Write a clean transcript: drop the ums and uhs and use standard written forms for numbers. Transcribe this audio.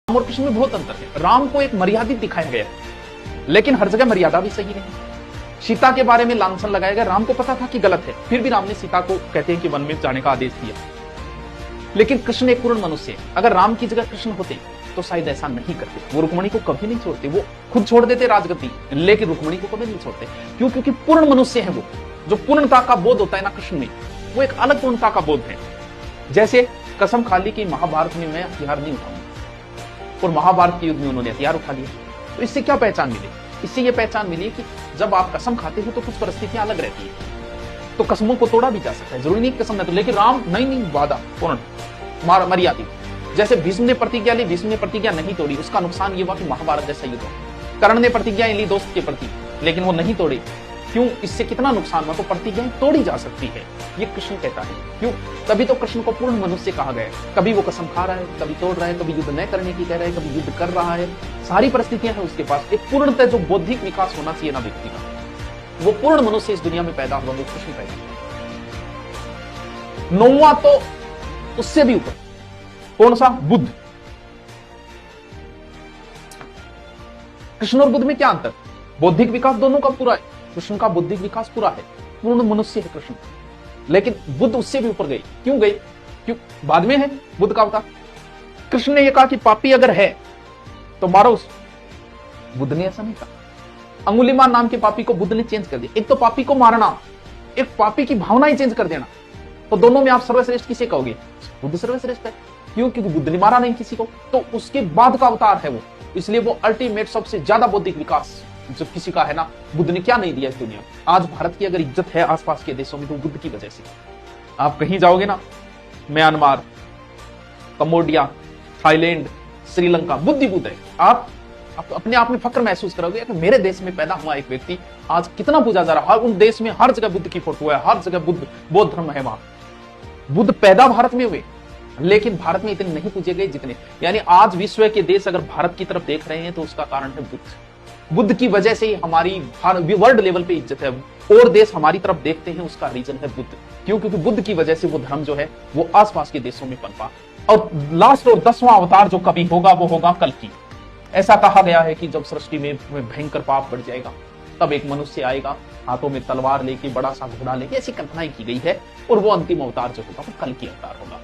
और कृष्ण में बहुत अंतर है। राम को एक मर्यादित दिखाया गया है, लेकिन हर जगह मर्यादा भी सही नहीं। सीता के बारे में लांछन लगाया गया, राम को पता था कि गलत है, फिर भी राम ने सीता को कहते हैं कि वन में जाने का आदेश दिया। लेकिन कृष्ण एक पूर्ण मनुष्य है। अगर राम की जगह कृष्ण होते तो शायद ऐसा नहीं करते। वो रुक्मणी को कभी नहीं छोड़ते, वो खुद छोड़ देते राजगद्दी, लेकिन रुक्मणी को कभी नहीं छोड़ते। क्यों? क्योंकि पूर्ण मनुष्य है वो। जो पूर्णता का बोध होता है ना कृष्ण में, वो एक अलग पूर्णता का बोध है। जैसे कसम खा ली कि महाभारत में मैं हथियार नहीं उठाऊंगा, और महाभारत के युद्ध में उन्होंने हथियार उठा लिया। तो इससे क्या पहचान मिली? इससे ये पहचान मिली कि जब आप कसम खाते हो तो कुछ परिस्थितियां अलग रहती है। तो कसमों को तोड़ा भी जा सकता है, जरूरी नहीं कसम न तो। लेकिन राम नहीं, वादा पूर्ण मर्यादित। जैसे भीष्म ने प्रतिज्ञा ली, भीष्म ने प्रतिज्ञा नहीं तोड़ी, उसका नुकसान ये हुआ कि महाभारत जैसा युद्ध हो। कर्ण ने प्रतिज्ञाएं ली दोस्त के प्रति, लेकिन वो नहीं तोड़ी। क्यों? इससे कितना नुकसान हुआ? तो प्रतिज्ञाएं तोड़ी जा सकती है, ये कृष्ण कहता है। क्यों? तभी तो कृष्ण को पूर्ण मनुष्य कहा गया है। कभी वो कसम खा रहा है, कभी तोड़ रहा है, कभी युद्ध न करने की कह रहा है, कभी युद्ध कर रहा है। सारी परिस्थितियां हैं उसके पास। एक पूर्णतः जो बौद्धिक विकास होना चाहिए ना व्यक्ति का, वो पूर्ण मनुष्य इस दुनिया में पैदा हुआ, वो कृष्ण पैदा हुआ। नौवां तो उससे भी ऊपर, कौन सा? बुद्ध। कृष्ण और बुद्ध में क्या अंतर? बौद्धिक विकास दोनों का पूरा है। कृष्ण का बौद्धिक विकास पूरा है, पूर्ण मनुष्य है कृष्ण। लेकिन बुद्ध उससे भी ऊपर गई। क्यों गई? क्यों? बाद में है बुद्ध का अवतार। कृष्ण ने यह कहा कि पापी अगर है तो मारो उस। बुद्ध ने ऐसा नहीं कहा। अंगुलीमाल नाम के पापी को बुद्ध ने चेंज कर दिया। एक तो पापी को मारना, एक पापी की भावना ही चेंज कर देना। तो दोनों में आप सर्वश्रेष्ठ किसे कहोगे? बुद्ध सर्वश्रेष्ठ है। क्यों? क्योंकि बुद्ध ने मारा नहीं किसी को, तो उसके बाद का अवतार है वो। इसलिए वो अल्टीमेट सबसे ज्यादा बौद्धिक विकास जो किसी का है ना, बुद्ध ने क्या नहीं दिया इस दुनिया में। आज भारत की अगर इज्जत है आसपास के देशों में तो बुद्ध की वजह से। आप कहीं जाओगे ना, Myanmar, Cambodia, Thailand, Sri Lanka, Buddha ही बुद्ध है। आप अपने आप में फक्र महसूस करोगे कि मेरे देश में पैदा हुआ एक व्यक्ति आज कितना पूजा जा रहा है। उन देश में हर जगह बुद्ध की फोटो है, हर जगह बौद्ध धर्म है। वहां बुद्ध पैदा भारत में हुए, लेकिन भारत में इतने नहीं पूजे गए जितने। यानी आज विश्व के देश अगर भारत की तरफ देख रहे हैं तो उसका कारण है बुद्ध। बुद्ध की वजह से ही हमारी वर्ल्ड लेवल पे इज्जत है, और देश हमारी तरफ देखते हैं, उसका रीजन है बुद्ध। क्यों? क्योंकि बुद्ध की वजह से वो धर्म जो है वो आसपास के देशों में पनपा। और लास्ट और 10वां अवतार जो कभी होगा वो होगा कल्कि। ऐसा कहा गया है कि जब सृष्टि में भयंकर पाप बढ़ जाएगा तब एक मनुष्य आएगा हाथों में तलवार लेके, बड़ा सा घोड़ा लेके, ऐसी कल्पनाएं की गई है। और वो अंतिम अवतार जो होगा वो कल्कि अवतार होगा।